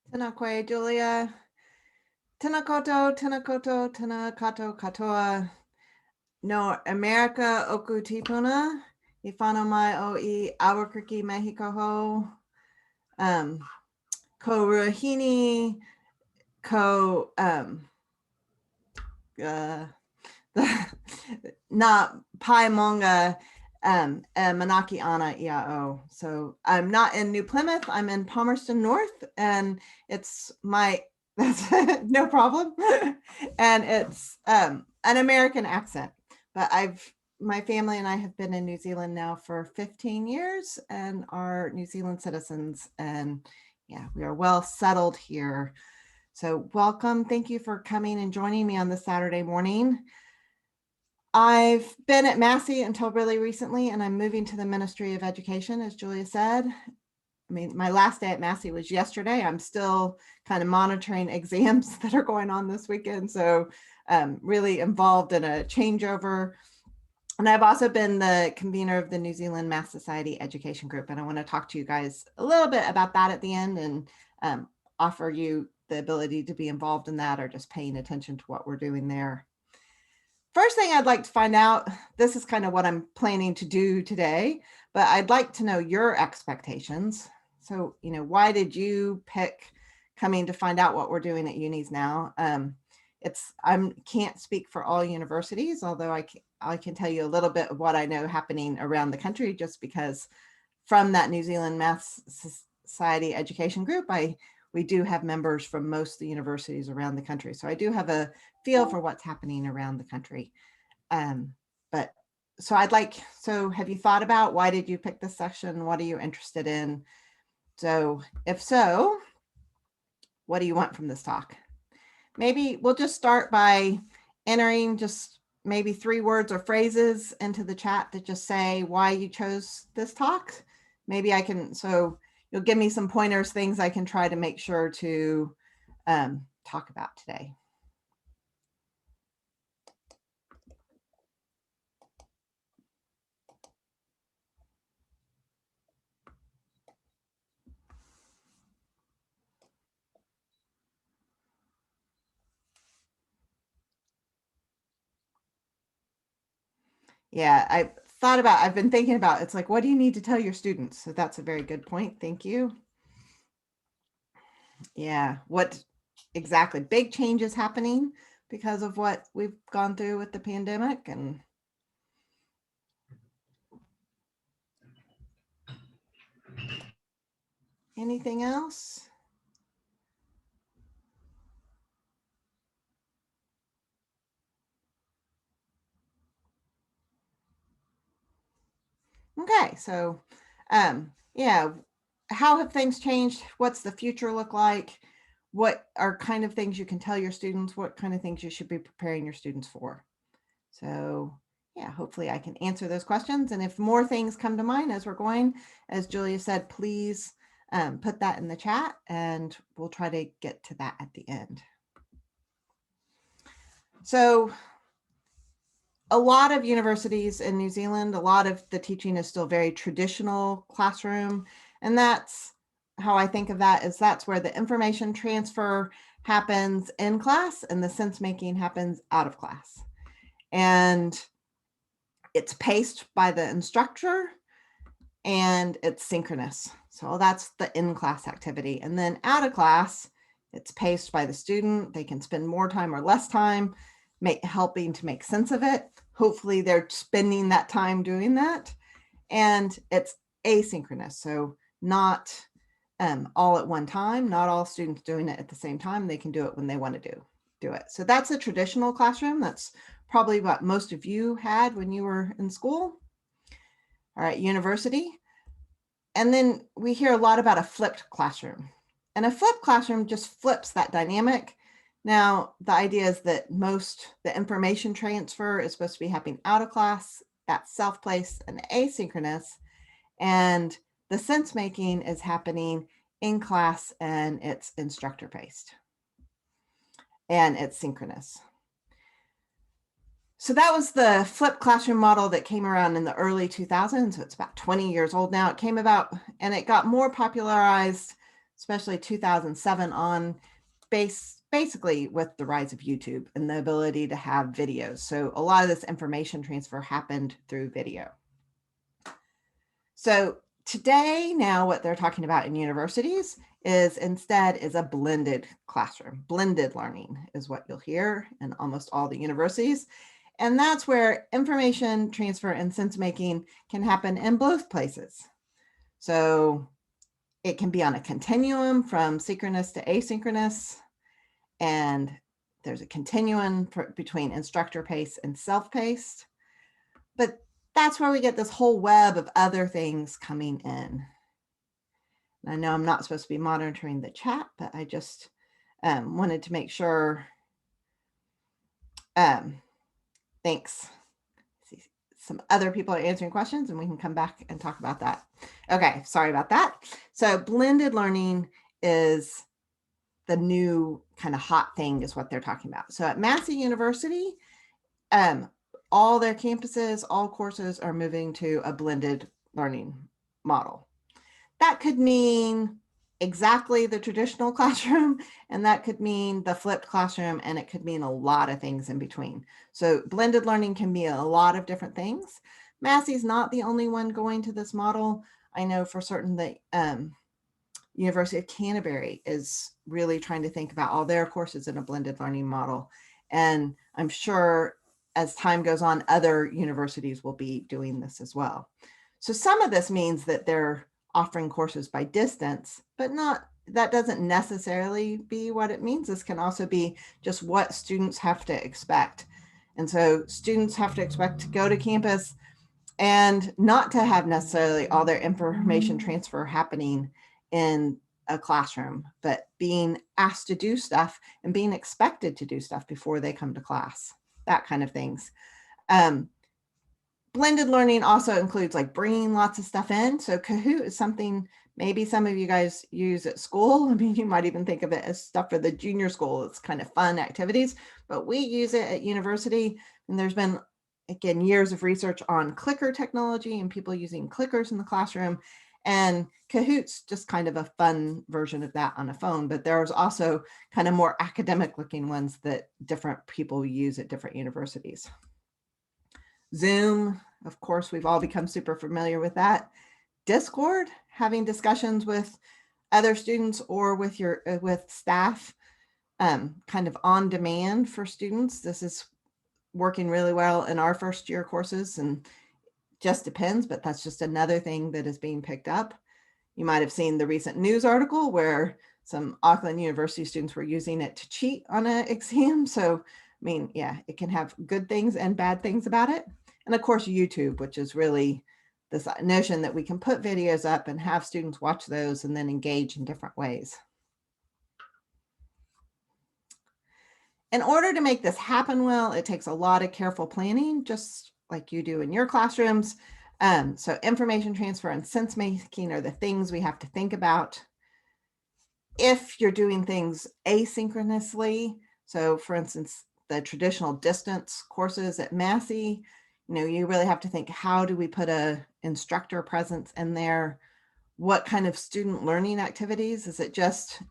Tēnā koe, Julia. Tēnā koutou, tēnā koutou, tēnā katoa katoa. No America oku tipuna. I whānau mai o I Albuquerque, Mexico ho. Ko ruahini, ko na paimonga manaki ana iao. So I'm not in New Plymouth, I'm in Palmerston North, and it's that's no problem. And it's an American accent, but my family and I have been in New Zealand now for 15 years and are New Zealand citizens, and yeah, we are well settled here. So welcome. Thank you for coming and joining me on this Saturday morning. I've been at Massey until really recently, and I'm moving to the Ministry of Education, as Julia said. I mean, my last day at Massey was yesterday. I'm still kind of monitoring exams that are going on this weekend, so really involved in a changeover. And I've also been the convener of the New Zealand Math Society Education Group, and I want to talk to you guys a little bit about that at the end and offer you the ability to be involved in that or just paying attention to what we're doing there. First thing I'd like to find out, this is kind of what I'm planning to do today, but I'd like to know your expectations. So, why did you pick coming to find out what we're doing at unis now? I can't speak for all universities, although I can tell you a little bit of what I know happening around the country, just because from that New Zealand Math Society Education Group, we do have members from most of the universities around the country. So I do have a feel for what's happening around the country. So have you thought about why did you pick this section? What are you interested in? So if so, what do you want from this talk? Maybe we'll just start by entering just maybe 3 words or phrases into the chat that just say why you chose this talk. Maybe so you'll give me some pointers, things I can try to make sure to talk about today. Yeah, I've been thinking about, it's like, what do you need to tell your students? So that's a very good point. Thank you. Yeah, what exactly? Big changes happening because of what we've gone through with the pandemic. And anything else? Okay, so yeah, how have things changed? What's the future look like? What are kind of things you can tell your students? What kind of things you should be preparing your students for? So yeah, hopefully I can answer those questions. And if more things come to mind as we're going, as Julia said, please put that in the chat and we'll try to get to that at the end. So a lot of universities in New Zealand, a lot of the teaching is still very traditional classroom. And that's how I think of that, is that's where the information transfer happens in class and the sense making happens out of class. And it's paced by the instructor and it's synchronous. So that's the in-class activity. And then out of class, it's paced by the student. They can spend more time or less time helping to make sense of it. Hopefully they're spending that time doing that. And it's asynchronous. So not all at one time, not all students doing it at the same time. They can do it when they want to do it. So that's a traditional classroom. That's probably what most of you had when you were in school or at university. And then we hear a lot about a flipped classroom. And a flipped classroom just flips that dynamic. Now, the idea is that the information transfer is supposed to be happening out of class, that's self-paced and asynchronous, and the sense making is happening in class and it's instructor-paced and it's synchronous. So that was the flipped classroom model that came around in the early 2000s. So it's about 20 years old now. It came about and it got more popularized especially 2007 on, basically with the rise of YouTube and the ability to have videos. So a lot of this information transfer happened through video. So today, now what they're talking about in universities is a blended classroom. Blended learning is what you'll hear in almost all the universities. And that's where information transfer and sense making can happen in both places. So it can be on a continuum from synchronous to asynchronous, and there's a continuum between instructor paced and self-paced. But that's where we get this whole web of other things coming in. And I know I'm not supposed to be monitoring the chat, but I just wanted to make sure. Thanks. See, some other people are answering questions and we can come back and talk about that. Okay, sorry about that. So blended learning is the new kind of hot thing, is what they're talking about. So at Massey University, all their campuses, all courses are moving to a blended learning model. That could mean exactly the traditional classroom, and that could mean the flipped classroom, and it could mean a lot of things in between. So blended learning can be a lot of different things. Massey's not the only one going to this model. I know for certain that University of Canterbury is really trying to think about all their courses in a blended learning model. And I'm sure as time goes on, other universities will be doing this as well. So some of this means that they're offering courses by distance, but that doesn't necessarily be what it means. This can also be just what students have to expect. And so students have to expect to go to campus and not to have necessarily all their information transfer happening in a classroom, but being asked to do stuff and being expected to do stuff before they come to class, that kind of things. Blended learning also includes like bringing lots of stuff in. So Kahoot is something maybe some of you guys use at school. I mean, you might even think of it as stuff for the junior school. It's kind of fun activities, but we use it at university. And there's been, again, years of research on clicker technology and people using clickers in the classroom. And Kahoot's just kind of a fun version of that on a phone, but there's also kind of more academic looking ones that different people use at different universities. Zoom, of course, we've all become super familiar with that. Discord, having discussions with other students or with staff, kind of on demand for students. This is working really well in our first year courses, and just depends, but that's just another thing that is being picked up. You might have seen the recent news article where some Auckland University students were using it to cheat on an exam. So, I mean, yeah, it can have good things and bad things about it. And of course, YouTube, which is really this notion that we can put videos up and have students watch those and then engage in different ways. In order to make this happen well, it takes a lot of careful planning, just like you do in your classrooms. So information transfer and sense making are the things we have to think about. If you're doing things asynchronously, so for instance, the traditional distance courses at Massey, you really have to think, how do we put a instructor presence in there? What kind of student learning activities? Is it just,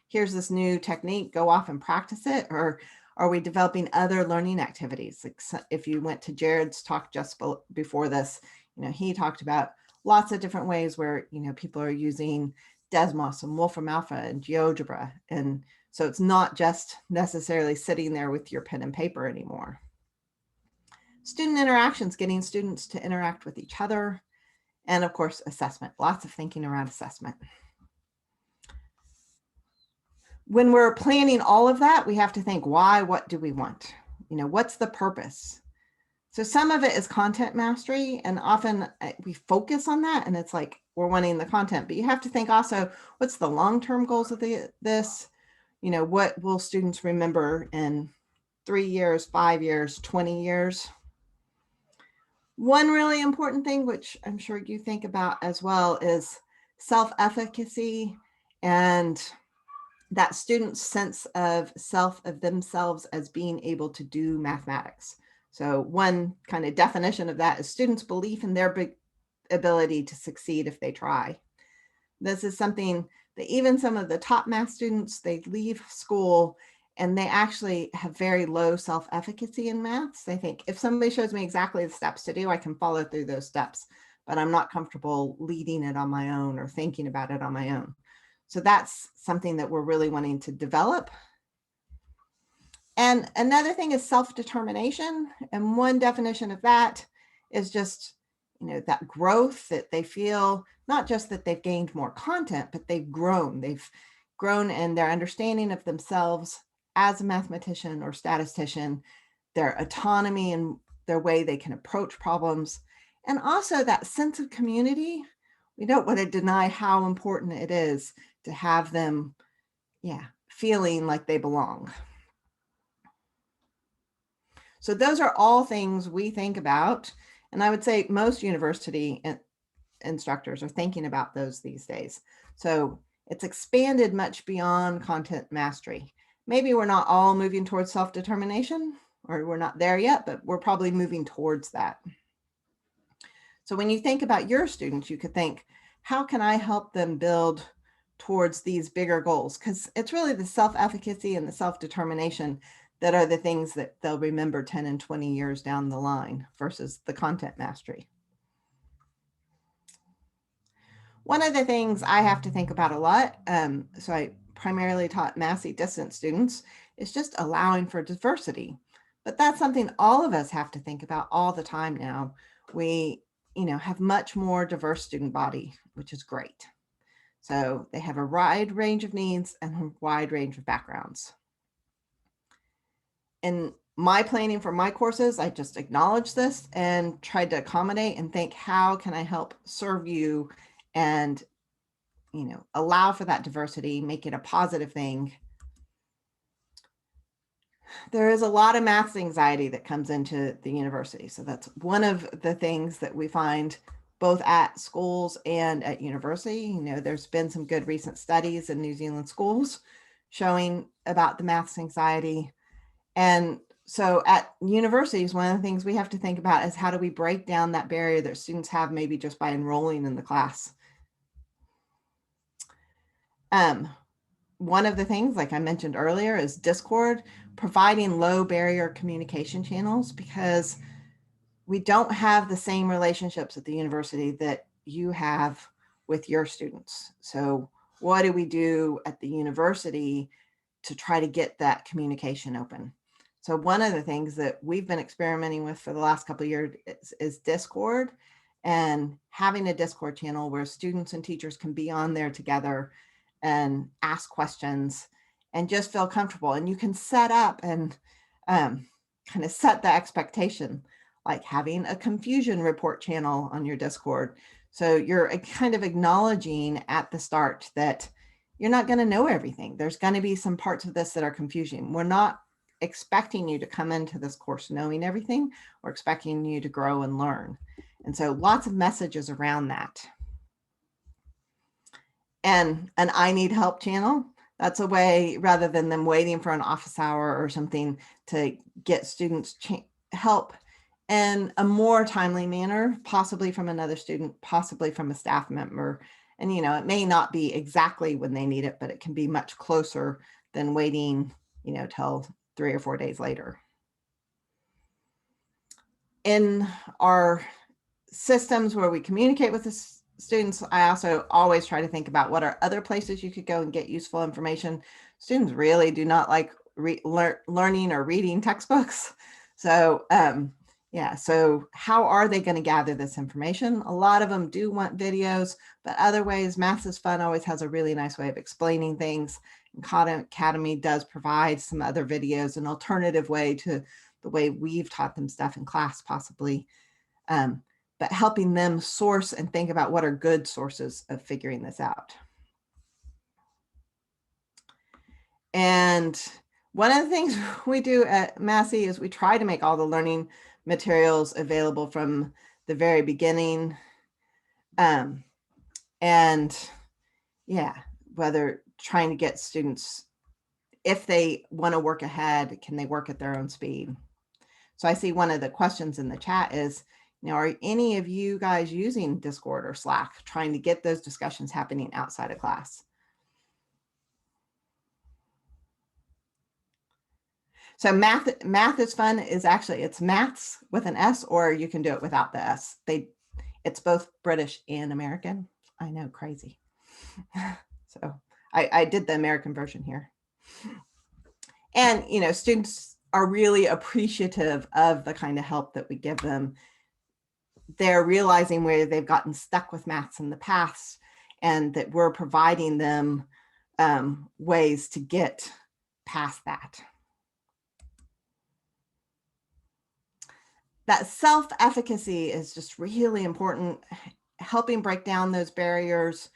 here's this new technique, go off and practice it? Or are we developing other learning activities? Like if you went to Jared's talk just before this, he talked about lots of different ways where, people are using Desmos and Wolfram Alpha and GeoGebra. And so it's not just necessarily sitting there with your pen and paper anymore. Student interactions, getting students to interact with each other. And of course, assessment, lots of thinking around assessment. When we're planning all of that, we have to think, why, what do we want? What's the purpose? So some of it is content mastery, and often we focus on that and it's like we're wanting the content, but you have to think also, what's the long-term goals of this? What will students remember in 3 years, 5 years, 20 years? One really important thing, which I'm sure you think about as well, is self-efficacy and that student's sense of themselves as being able to do mathematics. So one kind of definition of that is students' belief in their ability to succeed if they try. This is something that even some of the top math students, they leave school and they actually have very low self-efficacy in maths. They think if somebody shows me exactly the steps to do, I can follow through those steps, but I'm not comfortable leading it on my own or thinking about it on my own. So that's something that we're really wanting to develop. And another thing is self-determination. And one definition of that is just, that growth, that they feel not just that they've gained more content, but they've grown. They've grown in their understanding of themselves as a mathematician or statistician, their autonomy and their way they can approach problems, and also that sense of community. We don't want to deny how important it is to have them, feeling like they belong. So those are all things we think about. And I would say most university instructors are thinking about those these days. So it's expanded much beyond content mastery. Maybe we're not all moving towards self-determination, or we're not there yet, but we're probably moving towards that. So when you think about your students, you could think, how can I help them build towards these bigger goals? Because it's really the self-efficacy and the self-determination that are the things that they'll remember 10 and 20 years down the line versus the content mastery. One of the things I have to think about a lot, so I primarily taught Massey distant students, is just allowing for diversity. But that's something all of us have to think about all the time now. We, have much more diverse student body, which is great. So they have a wide range of needs and a wide range of backgrounds. In my planning for my courses, I just acknowledged this and tried to accommodate and think, how can I help serve you and, allow for that diversity, make it a positive thing. There is a lot of math anxiety that comes into the university. So that's one of the things that we find both at schools and at university. There's been some good recent studies in New Zealand schools showing about the math anxiety. And so at universities, one of the things we have to think about is how do we break down that barrier that students have maybe just by enrolling in the class. One of the things, like I mentioned earlier, is Discord, providing low barrier communication channels, because we don't have the same relationships at the university that you have with your students. So what do we do at the university to try to get that communication open? So one of the things that we've been experimenting with for the last couple of years is Discord, and having a Discord channel where students and teachers can be on there together and ask questions and just feel comfortable. And you can set up and kind of set the expectation, like having a confusion report channel on your Discord. So you're kind of acknowledging at the start that you're not going to know everything. There's going to be some parts of this that are confusing. We're not expecting you to come into this course knowing everything. We're expecting you to grow and learn. And so lots of messages around that. And an I need help channel, that's a way, rather than them waiting for an office hour or something, to get students help in a more timely manner, possibly from another student, possibly from a staff member. And, it may not be exactly when they need it, but it can be much closer than waiting, till 3 or 4 days later. In our systems where we communicate with the students, I also always try to think about what are other places you could go and get useful information. Students really do not like learning or reading textbooks. So so how are they going to gather this information? A lot of them do want videos, but other ways, Math is Fun always has a really nice way of explaining things. And Khan Academy does provide some other videos, an alternative way to the way we've taught them stuff in class, possibly. But helping them source and think about what are good sources of figuring this out. And one of the things we do at Massey is we try to make all the learning materials available from the very beginning. Whether trying to get students, if they want to work ahead, can they work at their own speed? So I see one of the questions in the chat is, are any of you guys using Discord or Slack, trying to get those discussions happening outside of class? So math is fun is actually, it's maths with an S, or you can do it without the S. It's both British and American. I know, crazy. So I did the American version here. And, students are really appreciative of the kind of help that we give them. They're realizing where they've gotten stuck with maths in the past, and that we're providing them ways to get past that. That self-efficacy is just really important, helping break down those barriers.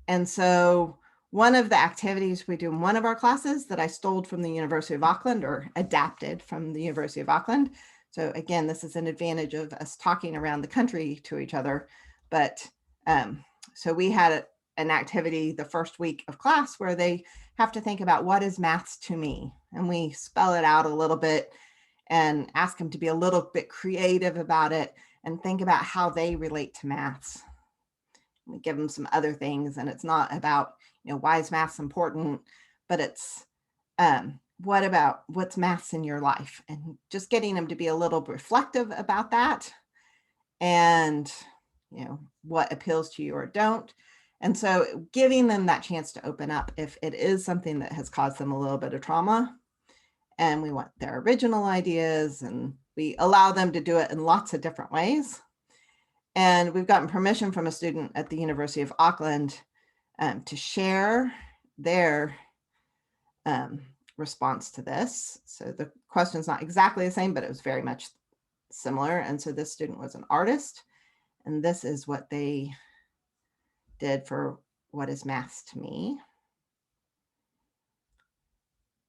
And so one of the activities we do in one of our classes that I stole from the University of Auckland, or adapted from the University of Auckland. So again, this is an advantage of us talking around the country to each other. But so we had an activity the first week of class where they have to think about, what is maths to me? And we spell it out a little bit and ask them to be a little bit creative about it and think about how they relate to maths. We give them some other things, and it's not about, why is maths important, but it's what's maths in your life, and just getting them to be a little reflective about that, and what appeals to you or don't. And so giving them that chance to open up if it is something that has caused them a little bit of trauma, and we want their original ideas, and we allow them to do it in lots of different ways. And we've gotten permission from a student at the University of Auckland to share their response to this. So the question is not exactly the same, but it was very much similar. And so this student was an artist, and this is what they did for what is maths to me.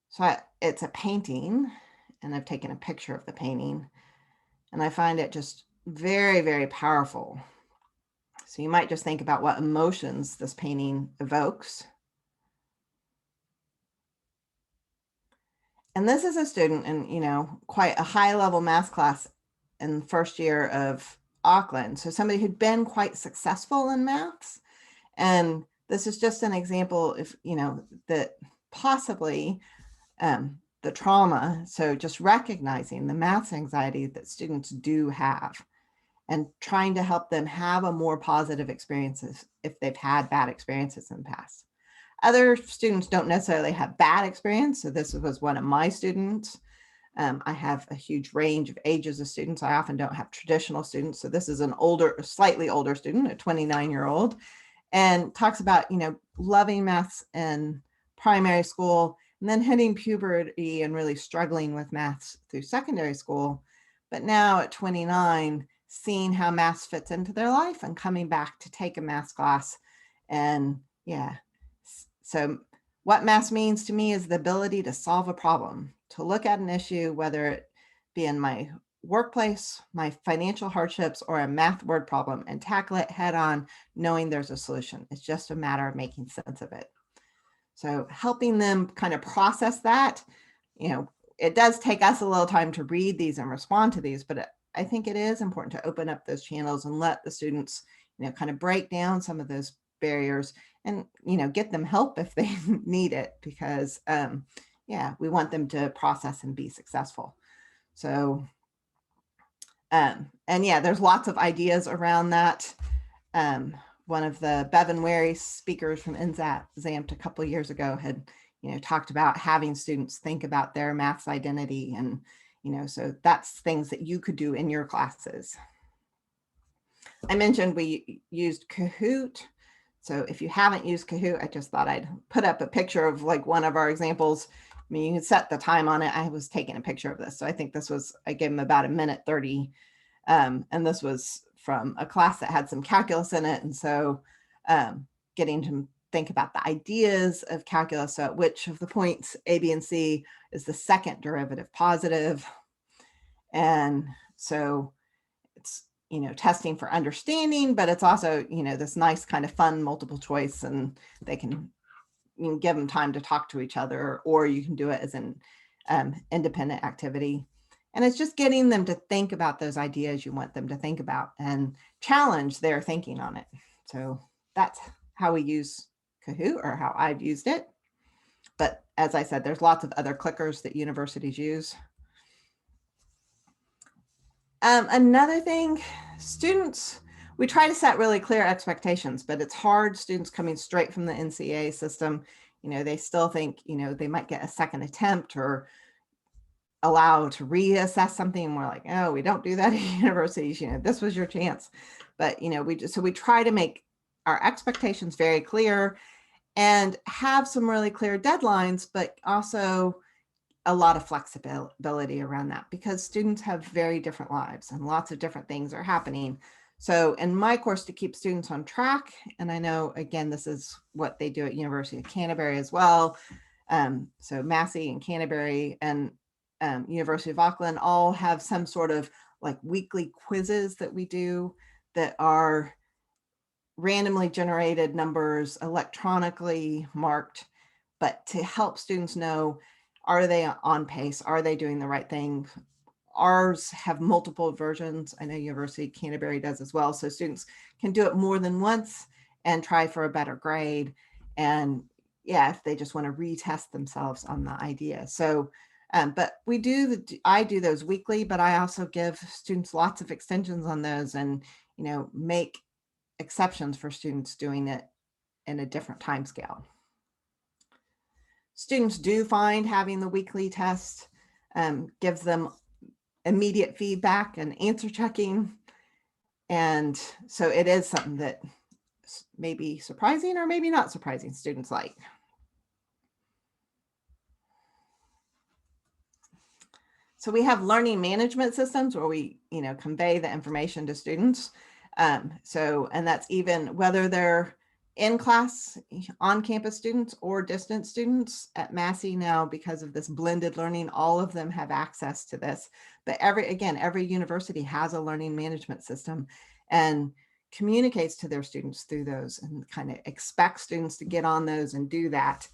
So it's a painting, and I've taken a picture of the painting, and I find it just very, very powerful. So you might just think about what emotions this painting evokes. And this is a student in, quite a high level math class in the first year of Auckland. So somebody who'd been quite successful in maths. And this is just an example of, that possibly the trauma. So just recognizing the math anxiety that students do have, and trying to help them have a more positive experiences if they've had bad experiences in the past. Other students don't necessarily have bad experience. So this was one of my students. I have a huge range of ages of students. I often don't have traditional students. So this is an slightly older student, a 29-year-old, and talks about, loving maths in primary school, and then hitting puberty and really struggling with maths through secondary school. But now at 29, seeing how maths fits into their life and coming back to take a maths class. And so what maths means to me is the ability to solve a problem, to look at an issue, whether it be in my workplace, my financial hardships, or a math word problem, and tackle it head on, knowing there's a solution. It's just a matter of making sense of it. So helping them kind of process that, it does take us a little time to read these and respond to these, but I think it is important to open up those channels and let the students, kind of break down some of those barriers, and, get them help if they need it, because, we want them to process and be successful. So, there's lots of ideas around that. One of the Bevan Wary speakers from NZAMT a couple of years ago had, talked about having students think about their maths identity, and, so that's things that you could do in your classes. I mentioned we used Kahoot. So if you haven't used Kahoot, I just thought I'd put up a picture of like one of our examples. I mean, you can set the time on it. I was taking a picture of this. So I think this was, I gave them about 1:30. And this was from a class that had some calculus in it. And so getting to think about the ideas of calculus. So which of the points A, B, and C is the second derivative positive. And so it's, testing for understanding, but it's also, this nice kind of fun multiple choice, and they can, you can give them time to talk to each other, or you can do it as an independent activity. And it's just getting them to think about those ideas you want them to think about and challenge their thinking on it. So that's how we use Kahoot, or how I've used it. But as I said, there's lots of other clickers that universities use. Another thing, students, we try to set really clear expectations, but it's hard. Students coming straight from the NCEA system, they still think, they might get a second attempt or allowed to reassess something. And we're like, oh, we don't do that at universities. This was your chance. But, we try to make our expectations very clear and have some really clear deadlines, but also a lot of flexibility around that, because students have very different lives and lots of different things are happening. So in my course, to keep students on track, and I know, again, this is what they do at University of Canterbury as well. So Massey and Canterbury and University of Auckland all have some sort of like weekly quizzes that we do that are randomly generated numbers, electronically marked, but to help students know, are they on pace? Are they doing the right thing? Ours have multiple versions. I know University of Canterbury does as well. So students can do it more than once and try for a better grade. And yeah, if they just want to retest themselves on the idea. So, but I do those weekly, but I also give students lots of extensions on those and, make exceptions for students doing it in a different time scale. Students do find having the weekly test gives them immediate feedback and answer checking. And so it is something that may be surprising or maybe not surprising students like. So we have learning management systems where we, convey the information to students. And that's even whether they're in class, on-campus students or distance students. At Massey now, because of this blended learning, all of them have access to this. But every university has a learning management system and communicates to their students through those and kind of expects students to get on those and do that.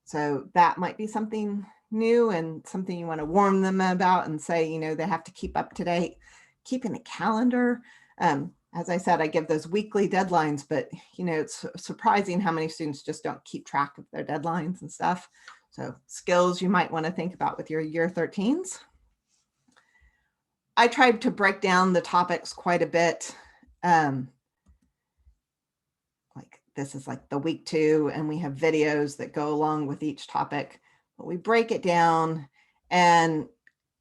So that might be something new and something you want to warn them about and say, they have to keep up to date, keeping a calendar. As I said, I give those weekly deadlines, but it's surprising how many students just don't keep track of their deadlines and stuff. So skills you might want to think about with your year 13s. I tried to break down the topics quite a bit. Like this is like the week 2, and we have videos that go along with each topic, but we break it down and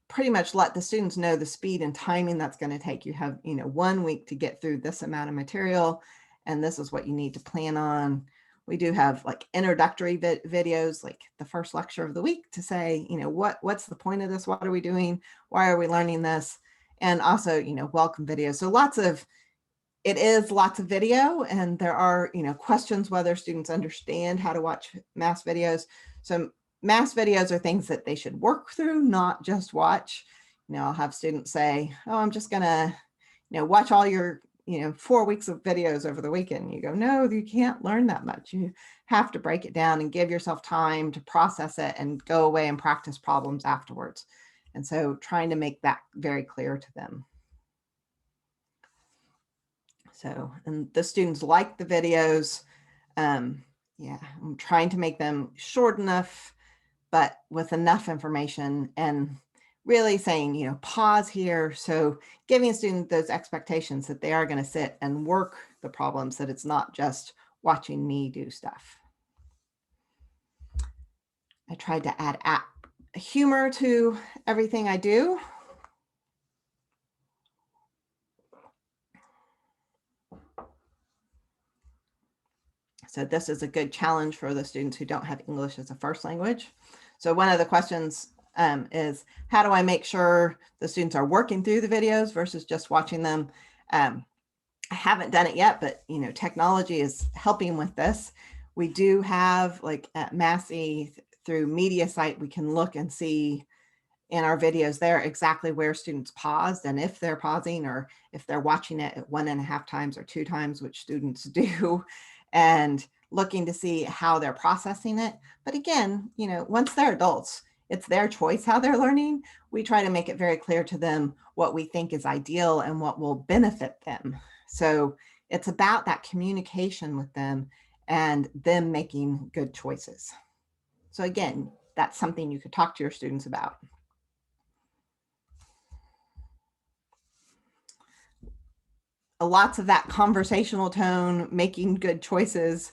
pretty much let the students know the speed and timing that's going to take. You have, 1 week to get through this amount of material, and this is what you need to plan on. We do have like introductory videos, like the first lecture of the week to say, what's the point of this? What are we doing? Why are we learning this? And also, welcome videos. So it is lots of video, and there are, questions whether students understand how to watch mass videos. So mass videos are things that they should work through, not just watch. I'll have students say, oh, I'm just gonna, watch all your, 4 weeks of videos over the weekend. You go, no, you can't learn that much. You have to break it down and give yourself time to process it and go away and practice problems afterwards. And so trying to make that very clear to them. So, and the students like the videos. Yeah, I'm trying to make them short enough, but with enough information, and really saying, pause here. So giving students those expectations that they are going to sit and work the problems, that it's not just watching me do stuff. I tried to add humor to everything I do. So this is a good challenge for the students who don't have English as a first language. So one of the questions is, how do I make sure the students are working through the videos versus just watching them? I haven't done it yet, but technology is helping with this. We do have, like at Massey, through Media Site, we can look and see in our videos there exactly where students paused and if they're pausing or if they're watching it at 1.5 times or 2 times, which students do, and looking to see how they're processing it. But again, once they're adults, it's their choice how they're learning. We try to make it very clear to them what we think is ideal and what will benefit them. So it's about that communication with them and them making good choices. So again, that's something you could talk to your students about. Lots of that conversational tone, making good choices,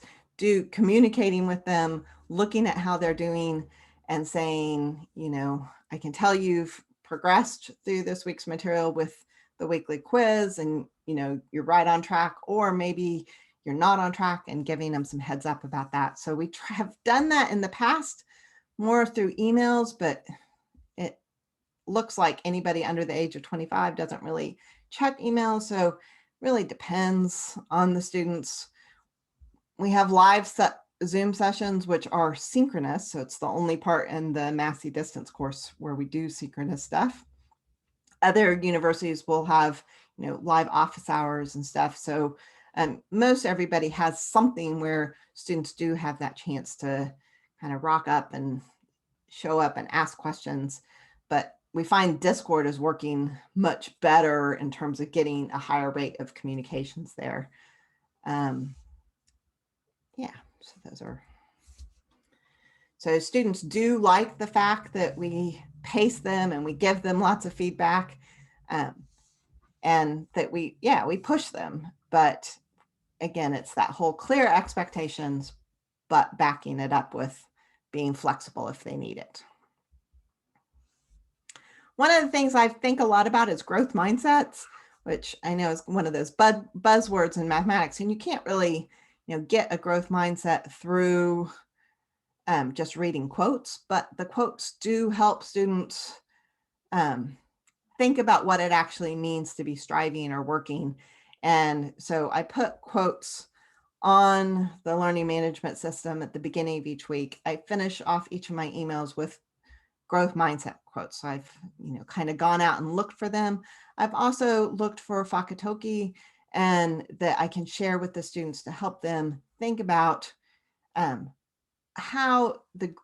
communicating with them, looking at how they're doing and saying, you know, I can tell you've progressed through this week's material with the weekly quiz and, you know, you're right on track, or maybe you're not on track, and giving them some heads up about that. So we have done that in the past more through emails, but it looks like anybody under the age of 25 doesn't really check emails. So really depends on the students. We have live Zoom sessions, which are synchronous. So it's the only part in the Massey distance course where we do synchronous stuff. Other universities will have, you know, live office hours and stuff. So most everybody has something where students do have that chance to kind of rock up and show up and ask questions. But we find Discord is working much better in terms of getting a higher rate of communications there. Yeah, so those are. So students do like the fact that we pace them and we give them lots of feedback, and that we push them. But again, it's that whole clear expectations, but backing it up with being flexible if they need it. One of the things I think a lot about is growth mindsets, which I know is one of those buzzwords in mathematics, and you can't really, you know, get a growth mindset through just reading quotes, but the quotes do help students think about what it actually means to be striving or working. And so I put quotes on the learning management system at the beginning of each week. I finish off each of my emails with growth mindset quotes. So I've, you know, kind of gone out and looked for them. I've also looked for Fakatoki, and that I can share with the students to help them think about how the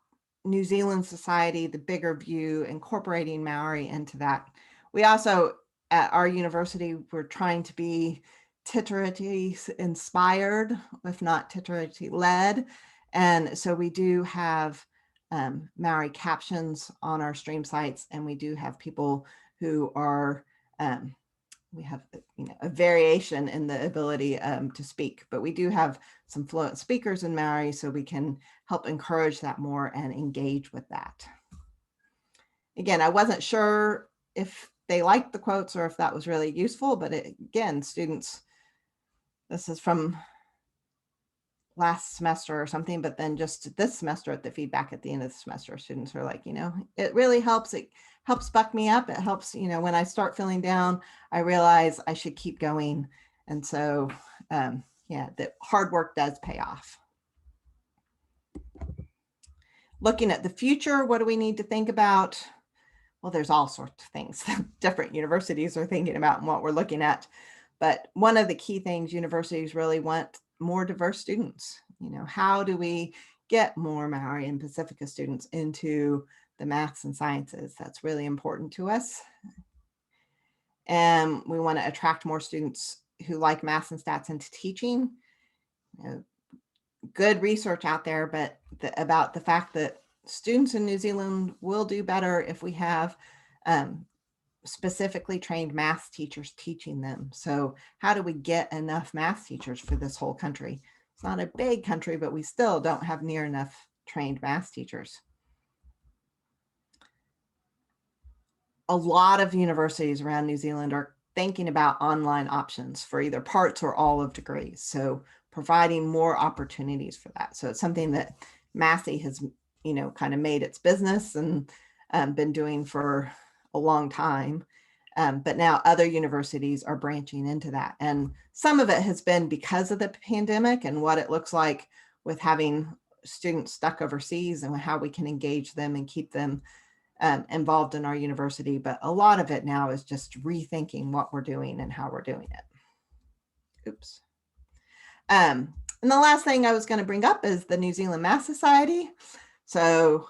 New Zealand society, the bigger view, incorporating Maori into that. We also, at our university, we're trying to be Titterati inspired, if not Titterati led. And so we do have Maori captions on our stream sites, and we do have people who are, we have, you know, a variation in the ability to speak, but we do have some fluent speakers in Maori, so we can help encourage that more and engage with that. Again, I wasn't sure if they liked the quotes or if that was really useful, but again, students, this is from last semester or something, but then just this semester at the feedback at the end of the semester, students are like, you know, it really helps. It helps buck me up. It helps, you know, when I start feeling down, I realize I should keep going. And so, yeah, the hard work does pay off. Looking at the future, what do we need to think about? Well, there's all sorts of things that different universities are thinking about and what we're looking at. But one of the key things universities really want more diverse students. You know, how do we get more Maori and Pacifica students into the maths and sciences? That's really important to us. And we want to attract more students who like maths and stats into teaching. You know, good research out there, but about the fact that students in New Zealand will do better if we have specifically trained math teachers teaching them. So how do we get enough math teachers for this whole country? It's not a big country, but we still don't have near enough trained math teachers. A lot of universities around New Zealand are thinking about online options for either parts or all of degrees. So providing more opportunities for that. So it's something that Massey has, you know, kind of made its business and been doing for a long time. But now other universities are branching into that. And some of it has been because of the pandemic and what it looks like with having students stuck overseas and how we can engage them and keep them involved in our university. But a lot of it now is just rethinking what we're doing and how we're doing it. Oops. And the last thing I was going to bring up is the New Zealand Math Society. So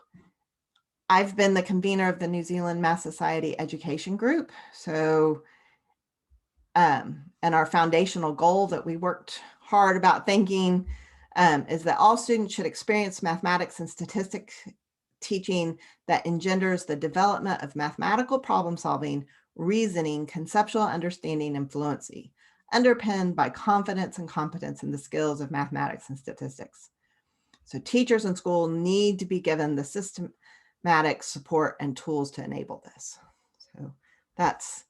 I've been the convener of the New Zealand Math Society Education Group. So, and our foundational goal that we worked hard about thinking is that all students should experience mathematics and statistics teaching that engenders the development of mathematical problem solving, reasoning, conceptual understanding, and fluency, underpinned by confidence and competence in the skills of mathematics and statistics. So teachers in school need to be given the systematic support and tools to enable this. So that's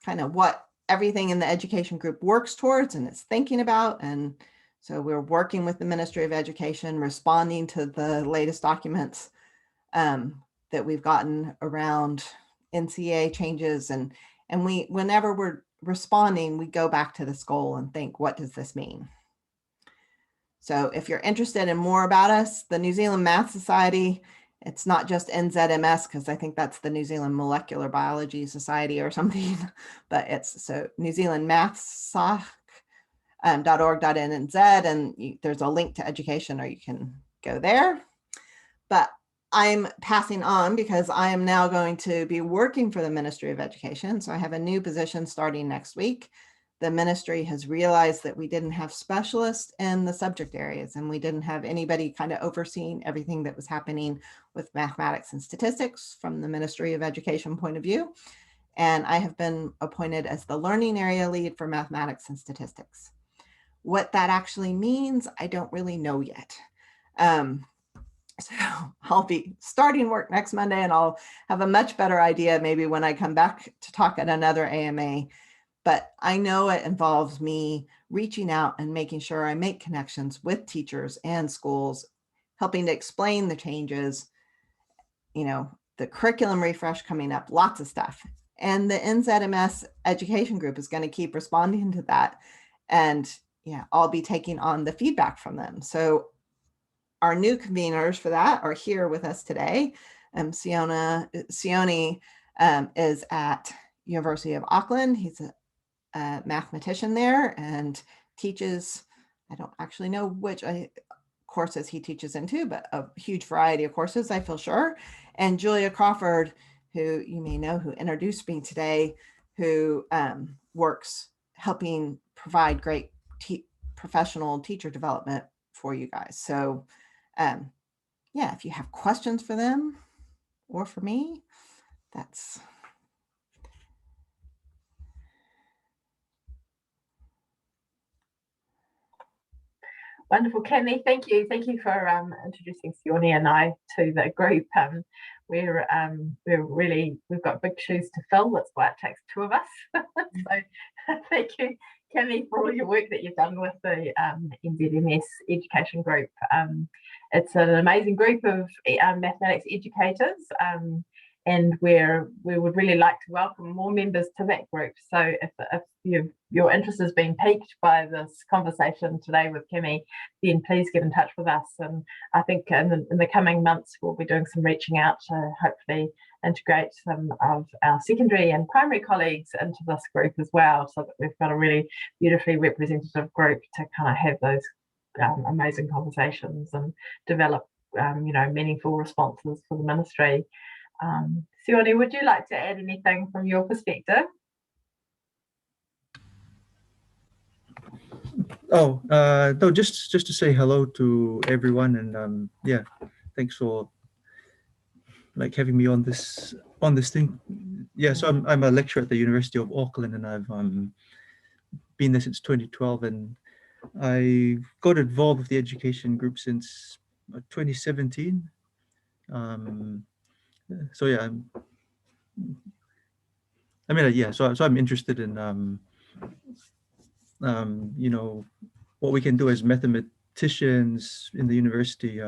kind of what everything in the education group works towards and is thinking about. And so we're working with the Ministry of Education, responding to the latest documents that we've gotten around NCA changes. And we, whenever we're responding, we go back to this goal and think, what does this mean? So if you're interested in more about us, the New Zealand Math Society, it's not just NZMS, because I think that's the New Zealand Molecular Biology Society or something, but it's so New Zealand Math .org.nz, and there's a link to education, or you can go there. But I'm passing on because I am now going to be working for the Ministry of Education. So I have a new position starting next week. The ministry has realized that we didn't have specialists in the subject areas, and we didn't have anybody kind of overseeing everything that was happening with mathematics and statistics from the Ministry of Education point of view. And I have been appointed as the learning area lead for mathematics and statistics. What that actually means, I don't really know yet. So I'll be starting work next Monday, and I'll have a much better idea maybe when I come back to talk at another AMA. But I know it involves me reaching out and making sure I make connections with teachers and schools, helping to explain the changes, you know, the curriculum refresh coming up, lots of stuff. And the NZMS education group is going to keep responding to that. And yeah, I'll be taking on the feedback from them. So our new conveners for that are here with us today. Sione is at University of Auckland. He's a mathematician there and teaches, I don't actually know which courses he teaches into, but a huge variety of courses, I feel sure. And Julia Crawford, who you may know, who introduced me today, who works helping provide great professional teacher development for you guys. So yeah, if you have questions for them or for me, that's wonderful. Cami, thank you. Thank you for introducing Sione and I to the group. We've got big shoes to fill. That's why it takes two of us. So thank you, Cami, for all your work that you've done with the NZMS education group. It's an amazing group of mathematics educators, and we would really like to welcome more members to that group. So if your interest has been piqued by this conversation today with Cami, then please get in touch with us. And I think in the coming months, we'll be doing some reaching out to hopefully integrate some of our secondary and primary colleagues into this group as well, so that we've got a really beautifully representative group to kind of have those amazing conversations and develop meaningful responses for the ministry. Sione, would you like to add anything from your perspective? Oh, no, just to say hello to everyone, and yeah, thanks for having me on this thing. Yeah, so I'm a lecturer at the University of Auckland, and I've been there since 2012, and I got involved with the education group since 2017. So yeah, so I'm interested in what we can do as mathematicians in the university,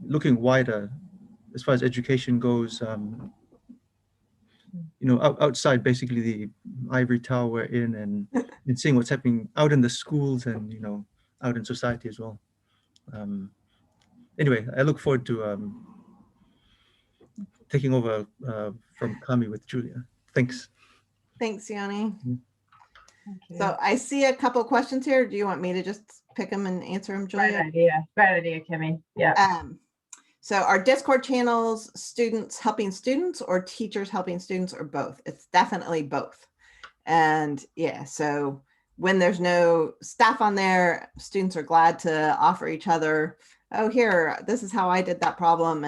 looking wider as far as education goes, outside basically the ivory tower we're in, and seeing what's happening out in the schools and, out in society as well. Anyway, I look forward to taking over from Cami with Julia. Thanks. Thanks, Sione. So I see a couple of questions here. Do you want me to just pick them and answer them, Julia? Great idea, Cami. Yeah. So are Discord channels students helping students or teachers helping students, or both? It's definitely both. And yeah, so when there's no staff on there, students are glad to offer each other oh, here, this is how I did that problem.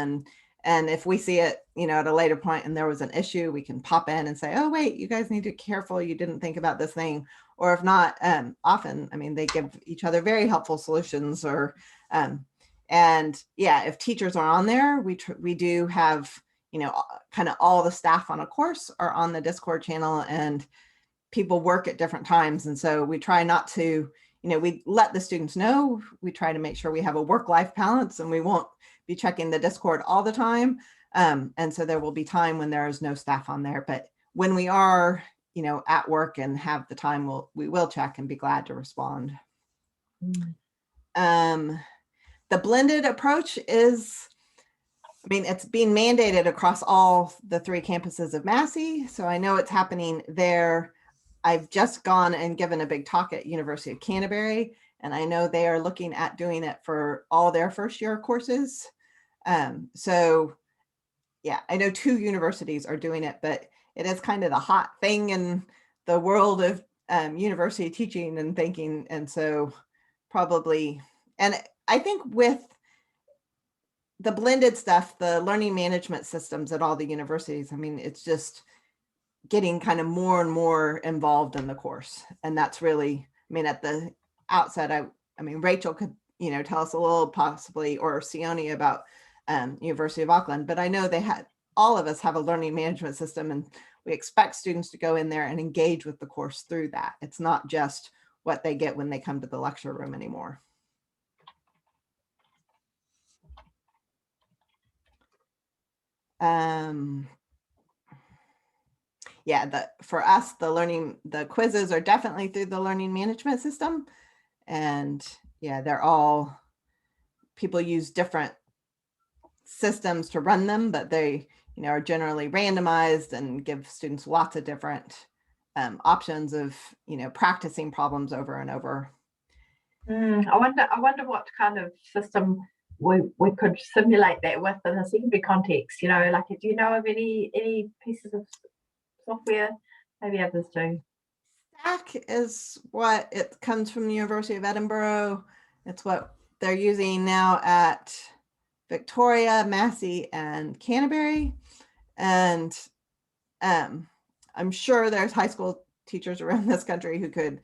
And if we see it, at a later point and there was an issue, we can pop in and say, oh, wait, you guys need to be careful. You didn't think about this thing. Or if not, often, I mean, they give each other very helpful solutions. Or and yeah, if teachers are on there, we do have, kind of all the staff on a course are on the Discord channel, and people work at different times. And so we try not to, we let the students know, we try to make sure we have a work-life balance, and we won't be checking the Discord all the time. And so there will be time when there is no staff on there. But when we are, at work and have the time, we will check and be glad to respond. The blended approach is, it's being mandated across all the 3 campuses of Massey. So I know it's happening there. I've just gone and given a big talk at University of Canterbury, and I know they are looking at doing it for all their first year courses. So yeah, I know 2 universities are doing it, but it is kind of the hot thing in the world of university teaching and thinking. And so probably, and I think with the blended stuff, the learning management systems at all the universities, it's just getting kind of more and more involved in the course. And that's really, at the outset, Rachel could, tell us a little possibly, or Sione, about University of Auckland, but I know all of us have a learning management system, and we expect students to go in there and engage with the course through that. It's not just what they get when they come to the lecture room anymore. Yeah, for us, the quizzes are definitely through the learning management system. And yeah, people use different systems to run them, but they, are generally randomized and give students lots of different options of, practicing problems over and over. I wonder what kind of system we could simulate that with in a secondary context. Like, do you know of any pieces of software? Maybe others do. STAC is what it comes from the University of Edinburgh. It's what they're using now at Victoria, Massey, and Canterbury. And I'm sure there's high school teachers around this country who could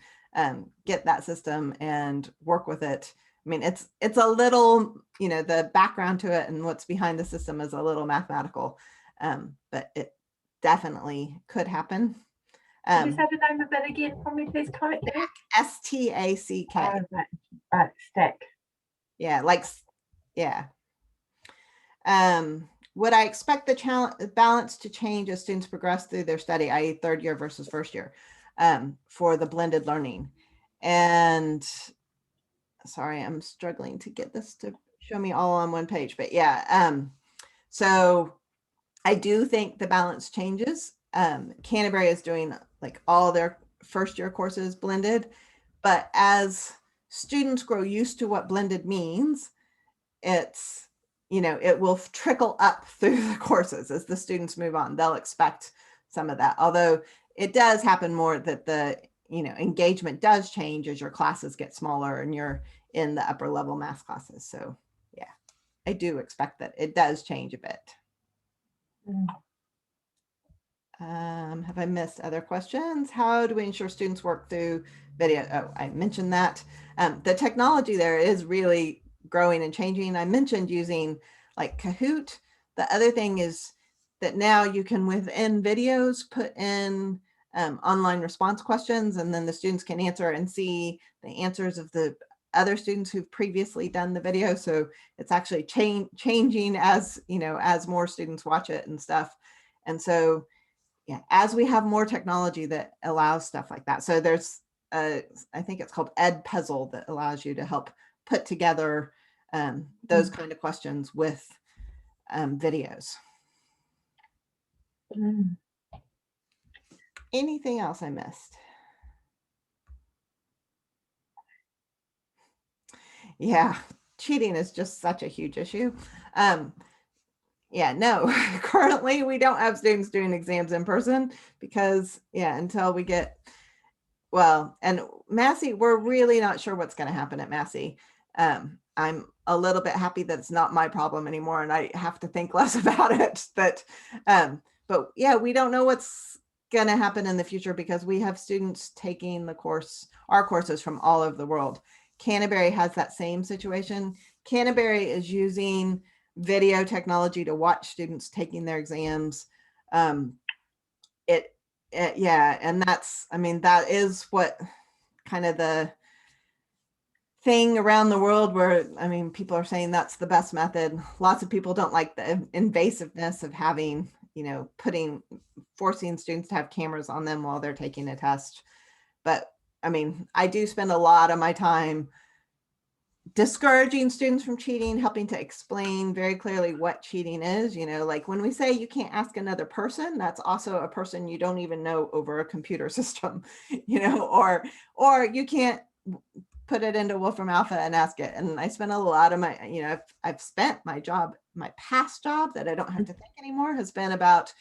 get that system and work with it. It's a little, the background to it and what's behind the system is a little mathematical, but it definitely could happen. Could you say the name of that again for me, please? STACK. Right, stack. Yeah, yeah. Would I expect the balance to change as students progress through their study, i.e. third year versus first year, for the blended learning? And sorry, I'm struggling to get this to show me all on one page, but yeah. So I do think the balance changes. Canterbury is doing like all their first year courses blended, but as students grow used to what blended means, it's, it will trickle up through the courses as the students move on. They'll expect some of that, although it does happen more that the, engagement does change as your classes get smaller and you're in the upper level math classes. So yeah, I do expect that it does change a bit. Have I missed other questions? How do we ensure students work through video? Oh, I mentioned that. The technology there is really growing and changing. I mentioned using like Kahoot. The other thing is that now you can, within videos, put in online response questions, and then the students can answer and see the answers of the other students who've previously done the video. So it's actually changing as, as more students watch it and stuff. And so, yeah, as we have more technology that allows stuff like that. So there's, I think it's called Edpuzzle, that allows you to help put together those kind of questions with videos. Anything else I missed? Yeah, cheating is just such a huge issue. Yeah, no, currently we don't have students doing exams in person because, yeah, until we get, well, and Massey, we're really not sure what's going to happen at Massey. I'm a little bit happy that it's not my problem anymore and I have to think less about it. But yeah, we don't know what's going to happen in the future because we have students taking our courses from all over the world. Canterbury has that same situation. Canterbury is using video technology to watch students taking their exams. Yeah, and that is what kind of the thing around the world where, people are saying that's the best method. Lots of people don't like the invasiveness of having, forcing students to have cameras on them while they're taking a test. But I do spend a lot of my time discouraging students from cheating, helping to explain very clearly what cheating is. Like when we say you can't ask another person, that's also a person you don't even know over a computer system, or you can't put it into Wolfram Alpha and ask it. And I spent a lot of my, I've spent my past job that I don't have to think anymore has been about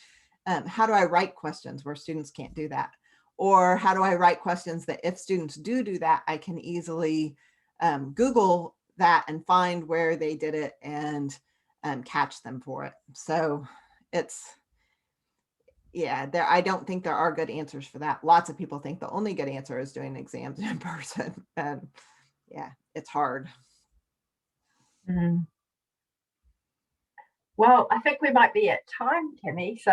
how do I write questions where students can't do that? Or how do I write questions that if students do that, I can easily Google that and find where they did it and catch them for it. So I don't think there are good answers for that. Lots of people think the only good answer is doing exams in person. And yeah, it's hard. Mm. Well, I think we might be at time, Cami. So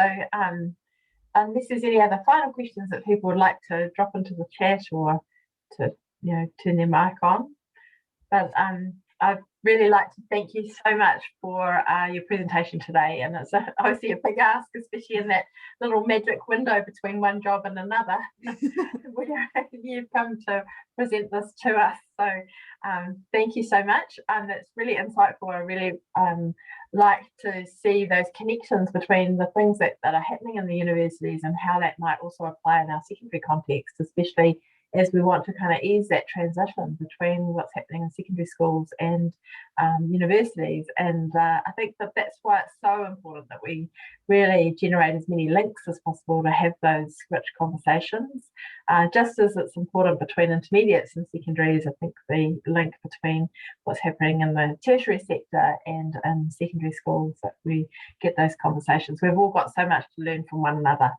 unless there's any other final questions that people would like to drop into the chat or to turn their mic on. But I'd really like to thank you so much for your presentation today. And it's obviously a big ask, especially in that little magic window between one job and another, where you've come to present this to us. So thank you so much. That's really insightful. I really like to see those connections between the things that are happening in the universities and how that might also apply in our secondary context, especially as we want to kind of ease that transition between what's happening in secondary schools and universities. And I think that's why it's so important that we really generate as many links as possible to have those rich conversations. Just as it's important between intermediates and secondaries, I think the link between what's happening in the tertiary sector and secondary schools, that we get those conversations. We've all got so much to learn from one another.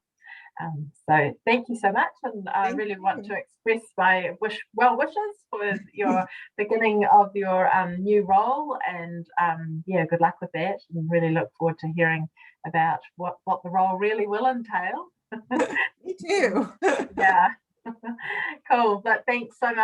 So thank you so much, and I really want to express my well wishes for your beginning of your new role, and good luck with that, and really look forward to hearing about what the role really will entail. Me too. Yeah. Cool, but thanks so much.